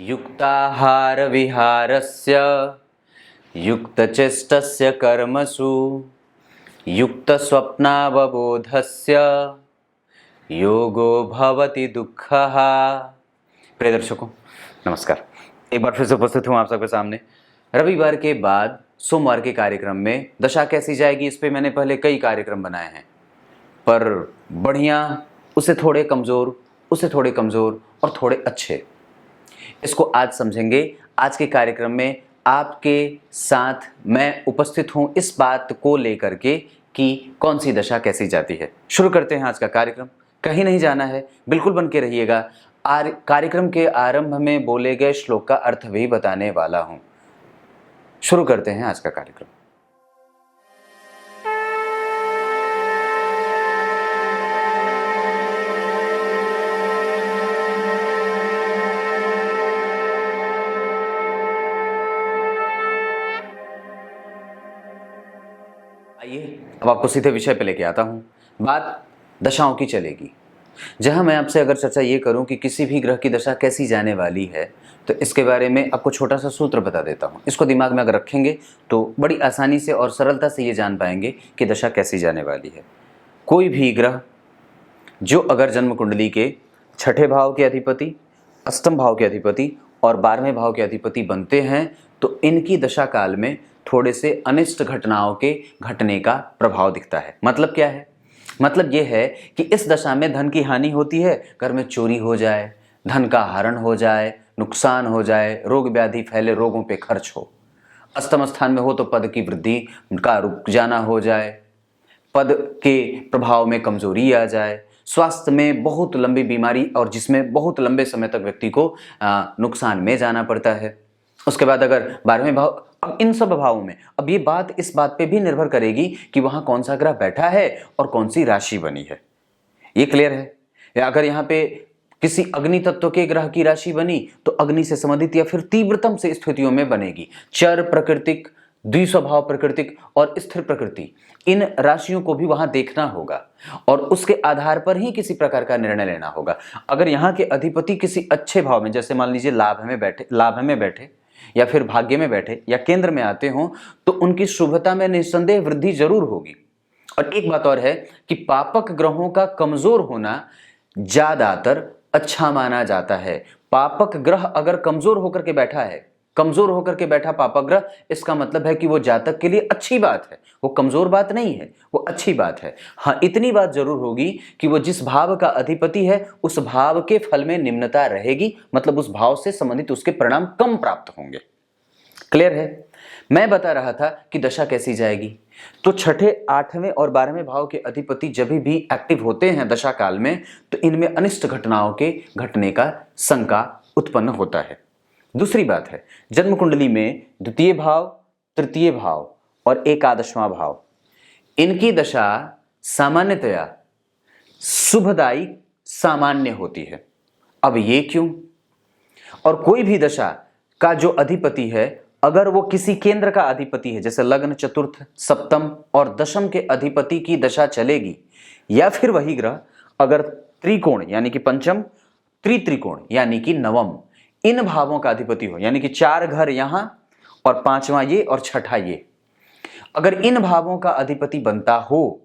युक्ताहारविहारस्य युक्तचेष्टस्य कर्मसु युक्तस्वप्नावबोधस्य योगो भवति दुःखः। प्रिय दर्शकों नमस्कार, एक बार फिर से उपस्थित हूँ आप सबके सामने। रविवार के बाद सोमवार के कार्यक्रम में दशा कैसी जाएगी, इस पे मैंने पहले कई कार्यक्रम बनाए हैं, पर बढ़िया, उससे थोड़े कमज़ोर, उससे थोड़े कमज़ोर और थोड़े अच्छे, इसको आज समझेंगे। आज के कार्यक्रम में आपके साथ मैं उपस्थित हूँ इस बात को लेकर के कि कौन सी दशा कैसी जाती है। शुरू करते हैं आज का कार्यक्रम। कहीं नहीं जाना है, बिल्कुल बन के रहिएगा। कार्यक्रम के आरंभ में बोले गए श्लोक का अर्थ भी बताने वाला हूँ। शुरू करते हैं आज का कार्यक्रम। आइए अब आपको सीधे विषय पे लेके आता हूँ। बात दशाओं की चलेगी। जहाँ मैं आपसे अगर चर्चा ये करूँ कि किसी भी ग्रह की दशा कैसी जाने वाली है, तो इसके बारे में आपको छोटा सा सूत्र बता देता हूँ। इसको दिमाग में अगर रखेंगे तो बड़ी आसानी से और सरलता से ये जान पाएंगे कि दशा कैसी जाने वाली है। कोई भी ग्रह जो अगर जन्म कुंडली के छठे भाव के अधिपति, अष्टम भाव के अधिपति और 12वें भाव के अधिपति बनते हैं, तो इनकी दशा काल में थोड़े से अनिष्ट घटनाओं के घटने का प्रभाव दिखता है। मतलब क्या है? मतलब ये है कि इस दशा में धन की हानि होती है, घर में चोरी हो जाए, धन का हरण हो जाए, नुकसान हो जाए, रोग व्याधि फैले, रोगों पे खर्च हो। अष्टम स्थान में हो तो पद की वृद्धि का रुक जाना हो जाए, पद के प्रभाव में कमजोरी आ जाए, स्वास्थ्य में बहुत लंबी बीमारी और जिसमें बहुत लंबे समय तक व्यक्ति को नुकसान में जाना पड़ता है। उसके बाद अगर 12वें भाव, अब इन सब भावों में अब ये बात इस बात पे भी निर्भर करेगी कि वहां कौन सा ग्रह बैठा है और कौन सी राशि बनी है। ये क्लियर है? या अगर यहाँ पे किसी अग्नि तत्व के ग्रह की राशि बनी तो अग्नि से संबंधित या फिर तीव्रतम से स्थितियों में बनेगी। चर प्राकृतिक, द्विस्वभाव प्राकृतिक और स्थिर प्रकृति, इन राशियों को भी वहां देखना होगा और उसके आधार पर ही किसी प्रकार का निर्णय लेना होगा। अगर यहाँ के अधिपति किसी अच्छे भाव में, जैसे मान लीजिए लाभ में बैठे या फिर भाग्य में बैठे या केंद्र में आते हों, तो उनकी शुभता में निस्संदेह वृद्धि जरूर होगी। और एक बात और है कि पापक ग्रहों का कमजोर होना ज्यादातर अच्छा माना जाता है। पापक ग्रह अगर कमजोर होकर के बैठा पापक ग्रह, इसका मतलब है कि वो जातक के लिए अच्छी बात है, वो कमजोर बात नहीं है, वो अच्छी बात है। हाँ, इतनी बात जरूर होगी कि वो जिस भाव का अधिपति है उस भाव के फल में निम्नता रहेगी, मतलब उस भाव से संबंधित उसके परिणाम कम प्राप्त होंगे। क्लियर है? मैं बता रहा था कि दशा कैसी जाएगी, तो छठे, 8वें और 12वें भाव के अधिपति जब भी एक्टिव होते हैं दशा काल में, तो इनमें अनिष्ट घटनाओं के घटने का शंका उत्पन्न होता है। दूसरी बात है, जन्म कुंडली में द्वितीय भाव, तृतीय भाव और एकादशवां भाव, इनकी दशा सामान्यतया शुभदायी सामान्य होती है। अब ये क्यों? और कोई भी दशा का जो अधिपति है, अगर वो किसी केंद्र का अधिपति है, जैसे लग्न, चतुर्थ, सप्तम और दशम के अधिपति की दशा चलेगी, या फिर वही ग्रह अगर त्रिकोण यानी कि पंचम, त्रिकोण यानी कि नवम, इन भावों का अधिपति हो, यानी कि 4 घर यहां और 5वां ये और छठा ये, अगर इन भावों का अधिपति बनता हो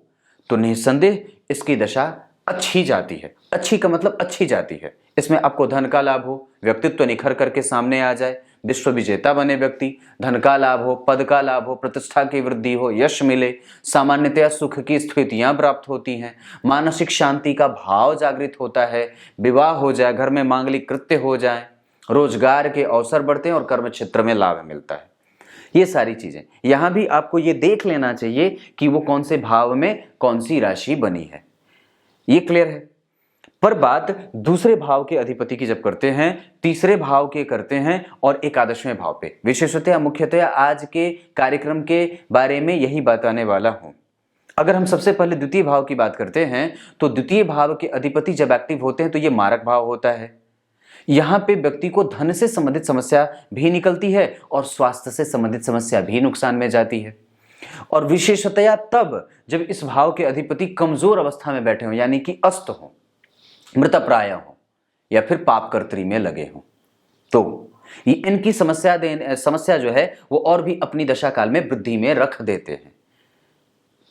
तो निस्संदेह इसकी दशा अच्छी जाती है। अच्छी का मतलब अच्छी जाती है। इसमें आपको धन का लाभ हो, व्यक्तित्व निखर करके सामने आ जाए, विश्व विजेता बने व्यक्ति, धन का लाभ हो, पद का लाभ हो, प्रतिष्ठा की वृद्धि हो, यश मिले, सामान्यतया सुख की स्थितियां प्राप्त होती हैं, मानसिक शांति का भाव जागृत होता है, विवाह हो जाए, घर में मांगलिक कृत्य हो जाए, रोजगार के अवसर बढ़ते हैं और कर्म क्षेत्र में लाभ मिलता है। ये सारी चीजें यहां भी आपको ये देख लेना चाहिए कि वो कौन से भाव में कौन सी राशि बनी है। ये क्लियर है? पर बात दूसरे भाव के अधिपति की जब करते हैं, तीसरे भाव के करते हैं और एकादशवें भाव पे, विशेषतया मुख्यतया आज के कार्यक्रम के बारे में यही बताने वाला हूं। अगर हम सबसे पहले द्वितीय भाव की बात करते हैं, तो द्वितीय भाव के अधिपति जब एक्टिव होते हैं तो ये मारक भाव होता है। यहां पे व्यक्ति को धन से संबंधित समस्या भी निकलती है और स्वास्थ्य से संबंधित समस्या भी नुकसान में जाती है। और विशेषतया तब जब इस भाव के अधिपति कमजोर अवस्था में बैठे हों, यानी कि अस्त हों, मृतप्राय हों या फिर पाप कर्तरी में लगे हों, तो ये इनकी समस्या जो है वो और भी अपनी दशा काल में वृद्धि में रख देते हैं।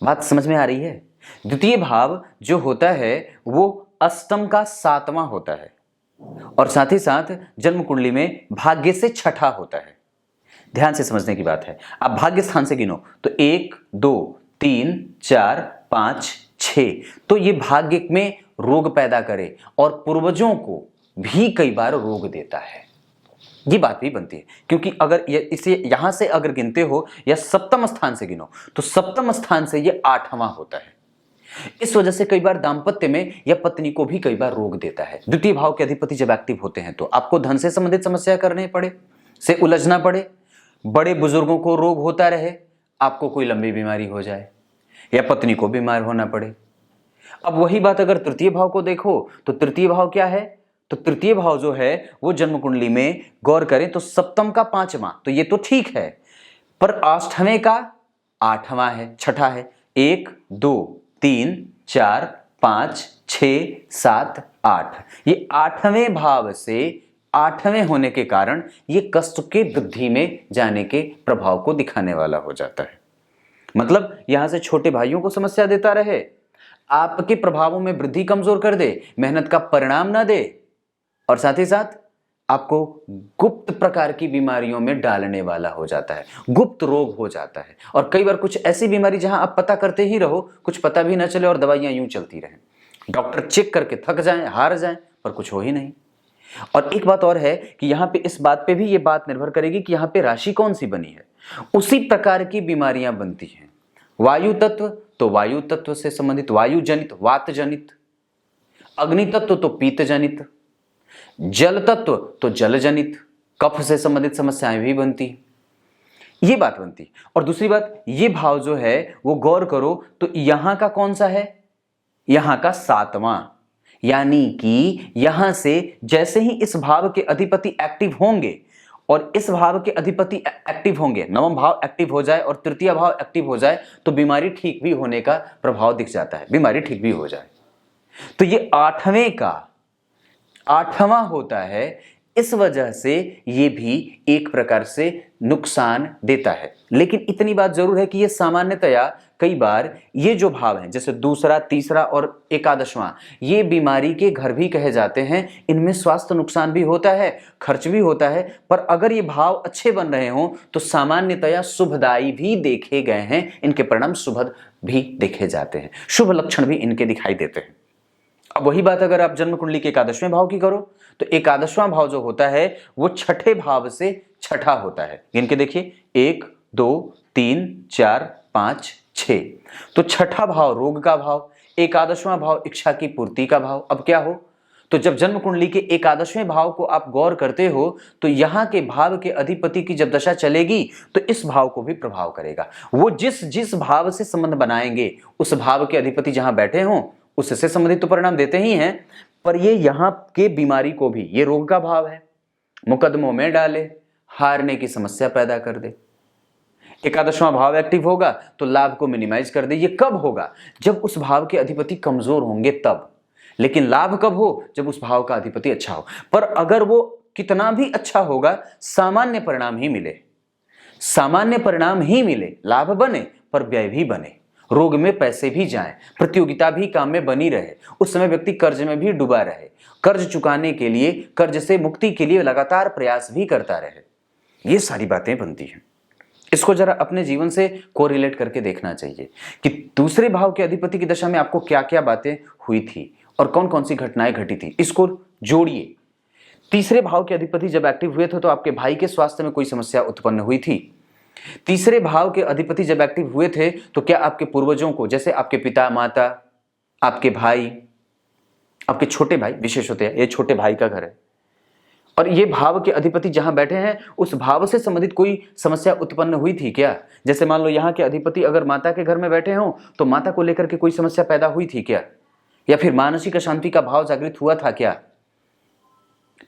बात समझ में आ रही है? द्वितीय भाव जो होता है वो अष्टम का 7वां होता है और साथ ही साथ जन्म कुंडली में भाग्य से छठा होता है। ध्यान से समझने की बात है। आप भाग्य स्थान से गिनो तो 1 2 3 4 5 6, तो ये भाग्य में रोग पैदा करे और पूर्वजों को भी कई बार रोग देता है। ये बात भी बनती है, क्योंकि अगर इसे यहां से अगर गिनते हो या सप्तम स्थान से गिनो तो सप्तम स्थान से ये 8वां होता है। इस वजह से कई बार दाम्पत्य में या पत्नी को भी कई बार रोग देता है। द्वितीय भाव के अधिपति जब एक्टिव होते हैं तो आपको धन से संबंधित समस्या करने पड़े, से उलझना पड़े, बड़े बुजुर्गों को रोग होता रहे, आपको कोई लंबी बीमारी हो जाए या पत्नी को बीमार होना पड़े। अब वही बात अगर तृतीय भाव को देखो तो तृतीय भाव क्या है? तो तृतीय भाव जो है वो जन्म कुंडली में गौर करें तो सप्तम का 5वां, तो ये तो ठीक है, पर अष्टवें का 8वां है, छठा है। 1 2 3 4 5 6 7 8, ये 8वें भाव से 8वें होने के कारण ये कष्ट के वृद्धि में जाने के प्रभाव को दिखाने वाला हो जाता है। मतलब यहां से छोटे भाइयों को समस्या देता रहे, आपके प्रभावों में वृद्धि कमजोर कर दे, मेहनत का परिणाम ना दे और साथ ही साथ आपको गुप्त प्रकार की बीमारियों में डालने वाला हो जाता है, गुप्त रोग हो जाता है। और कई बार कुछ ऐसी बीमारी जहां आप पता करते ही रहो, कुछ पता भी ना चले और दवाइयां यूं चलती रहें, डॉक्टर चेक करके थक जाएं, हार जाएं, पर कुछ हो ही नहीं। और एक बात और है कि यहाँ पे इस बात पे भी ये बात निर्भर करेगी कि यहाँ पे राशि कौन सी बनी है, उसी प्रकार की बीमारियां बनती हैं। वायु तत्व तो वायु तत्व से संबंधित वायु जनित, वात जनित, अग्नि तत्व तो पीत जनित, जल तत्व तो जल जनित, कफ से संबंधित समस्याएं भी बनती, ये बात बनती। और दूसरी बात, ये भाव जो है वो गौर करो तो यहां का कौन सा है? यहां का 7वां, यानी कि यहां से जैसे ही इस भाव के अधिपति एक्टिव होंगे और इस भाव के अधिपति एक्टिव होंगे, नवम भाव एक्टिव हो जाए और तृतीय भाव एक्टिव हो जाए तो बीमारी ठीक भी होने का प्रभाव दिख जाता है, बीमारी ठीक भी हो जाए। तो ये 8वें का 8वां होता है, इस वजह से ये भी एक प्रकार से नुकसान देता है। लेकिन इतनी बात जरूर है कि ये सामान्यतया कई बार ये जो भाव हैं, जैसे दूसरा, तीसरा और एकादशवां, ये बीमारी के घर भी कहे जाते हैं। इनमें स्वास्थ्य नुकसान भी होता है, खर्च भी होता है, पर अगर ये भाव अच्छे बन रहे हों तो सामान्यतया शुभदायी भी देखे गए हैं, इनके परिणाम शुभ भी देखे जाते हैं, शुभ लक्षण भी इनके दिखाई देते हैं। अब वही बात अगर आप जन्म कुंडली के एकादशवें भाव की करो तो एकादशवां भाव जो होता है वो छठे भाव से छठा होता है। इनके देखिए 1 2 3 4 5 6, तो छठा भाव रोग का भाव, एकादशवां भाव इच्छा की पूर्ति का भाव। अब क्या हो, तो जब जन्म कुंडली के एकादशवें भाव को आप गौर करते हो तो यहां के भाव के अधिपति की जब दशा चलेगी तो इस भाव को भी प्रभाव करेगा। वो जिस जिस भाव से संबंध बनाएंगे उस भाव के अधिपति जहां बैठे हों उससे संबंधित तो परिणाम देते ही हैं, पर ये यहां के बीमारी को भी, ये रोग का भाव है, मुकदमों में डाले, हारने की समस्या पैदा कर दे। एकादशवां भाव एक्टिव होगा तो लाभ को मिनिमाइज कर दे। ये कब होगा? जब उस भाव के अधिपति कमजोर होंगे तब। लेकिन लाभ कब हो? जब उस भाव का अधिपति अच्छा हो। पर अगर वो कितना भी अच्छा होगा, सामान्य परिणाम ही मिले, सामान्य परिणाम ही मिले, लाभ बने पर व्यय भी बने, रोग में पैसे भी जाएं, प्रतियोगिता भी काम में बनी रहे, उस समय व्यक्ति कर्ज में भी डूबा रहे, कर्ज चुकाने के लिए, कर्ज से मुक्ति के लिए लगातार प्रयास भी करता रहे, ये सारी बातें बनती हैं। इसको जरा अपने जीवन से कोरिलेट करके देखना चाहिए कि दूसरे भाव के अधिपति की दशा में आपको क्या क्या बातें हुई थी और कौन कौन सी घटनाएं घटी थी। इसको जोड़िए। तीसरे भाव के अधिपति जब एक्टिव हुए थे तो आपके भाई के स्वास्थ्य में कोई समस्या उत्पन्न हुई थी। तीसरे भाव के अधिपति जब एक्टिव हुए थे तो क्या आपके पूर्वजों को, जैसे आपके पिता, माता, आपके भाई, आपके छोटे भाई विशेष होते हैं, ये छोटे भाई का घर है और ये भाव के अधिपति जहां बैठे हैं उस भाव से संबंधित कोई समस्या उत्पन्न हुई थी क्या? जैसे मान लो यहां के अधिपति अगर माता के घर में बैठे हों तो माता को लेकर के कोई समस्या पैदा हुई थी क्या? या फिर मानसिक अशांति का भाव जागृत हुआ था क्या?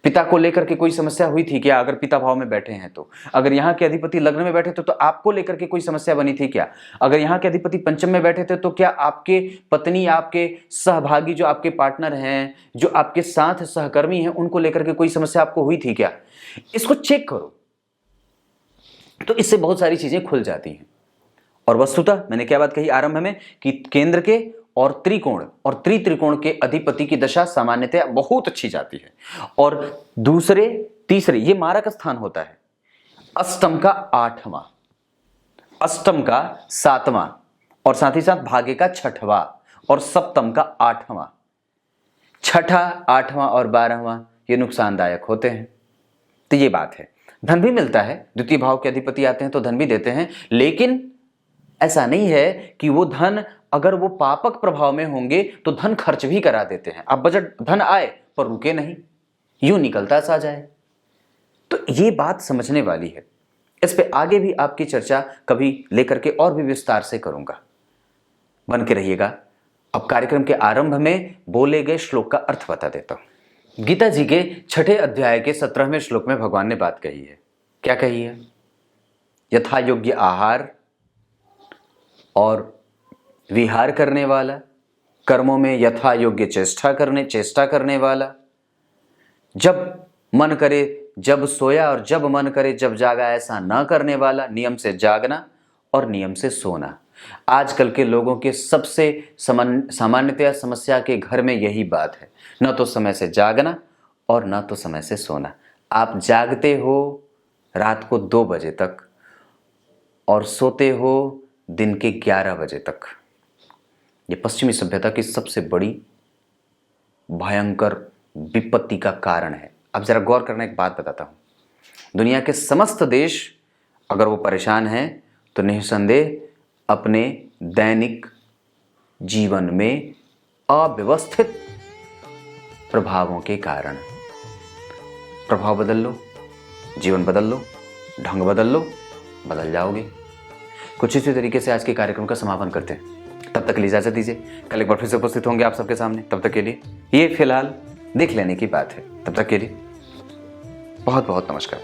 पिता को लेकर के कोई समस्या हुई थी क्या? अगर पिता भाव में बैठे हैं तो। अगर यहाँ के अधिपति लग्न में बैठे थे तो आपको लेकर के कोई समस्या बनी थी क्या? अगर यहाँ के अधिपति पंचम में बैठे थे तो क्या आपके पत्नी, आपके सहभागी, जो आपके पार्टनर हैं, जो आपके साथ सहकर्मी हैं, उनको लेकर के कोई समस्या आपको हुई थी क्या? इसको चेक करो, तो इससे बहुत सारी चीजें खुल जाती हैं। और वस्तुतः मैंने क्या बात कही आरंभ में कि केंद्र के और त्रिकोण और त्रिकोण के अधिपति की दशा सामान्यतः बहुत अच्छी जाती है। और दूसरे तीसरे ये मारक स्थान होता है। अष्टम का 8वां, अष्टम का 7वां और साथ ही साथ भाग्य का 6वां और सप्तम का 8वां। 6ठा, 8वां और 12वां ये नुकसानदायक होते हैं। तो ये बात है। धन भी मिलता है, द्वितीय भाव के अधिपति आते हैं तो धन भी देते हैं, लेकिन ऐसा नहीं है कि वो धन अगर वो पापक प्रभाव में होंगे तो धन खर्च भी करा देते हैं। अब बजट धन आए पर रुके नहीं, यूं निकलता सा जाए। तो ये बात समझने वाली है। इस पे आगे भी आपकी चर्चा कभी लेकर के और भी विस्तार से करूंगा। बन के रहिएगा। अब कार्यक्रम के आरंभ में बोले गए श्लोक का अर्थ बता देता हूं। गीता जी के 6ठे अध्याय के 17वें श्लोक में भगवान ने बात कही है। क्या कही है? यथा योग्य आहार और विहार करने वाला, कर्मों में यथा योग्य चेष्टा करने वाला, जब मन करे जब सोया और जब मन करे जब जागा, ऐसा ना करने वाला, नियम से जागना और नियम से सोना। आजकल के लोगों के सबसे सामान्यतया समस्या के घर में यही बात है, न तो समय से जागना और न तो समय से सोना। आप जागते हो रात को 2 बजे तक और सोते हो दिन के 11 बजे तक। ये पश्चिमी सभ्यता की सबसे बड़ी भयंकर विपत्ति का कारण है। अब जरा गौर करना, एक बात बताता हूं। दुनिया के समस्त देश अगर वो परेशान हैं तो निसंदेह अपने दैनिक जीवन में अव्यवस्थित प्रभावों के कारण। प्रभाव बदल लो, जीवन बदल लो, ढंग बदल लो, बदल जाओगे। कुछ इसी तरीके से आज के कार्यक्रम का समापन करते हैं। तब तक के लिए इजाजत दीजिए। कल एक बार फिर से उपस्थित होंगे आप सबके सामने। तब तक के लिए ये फिलहाल देख लेने की बात है। तब तक के लिए बहुत बहुत नमस्कार।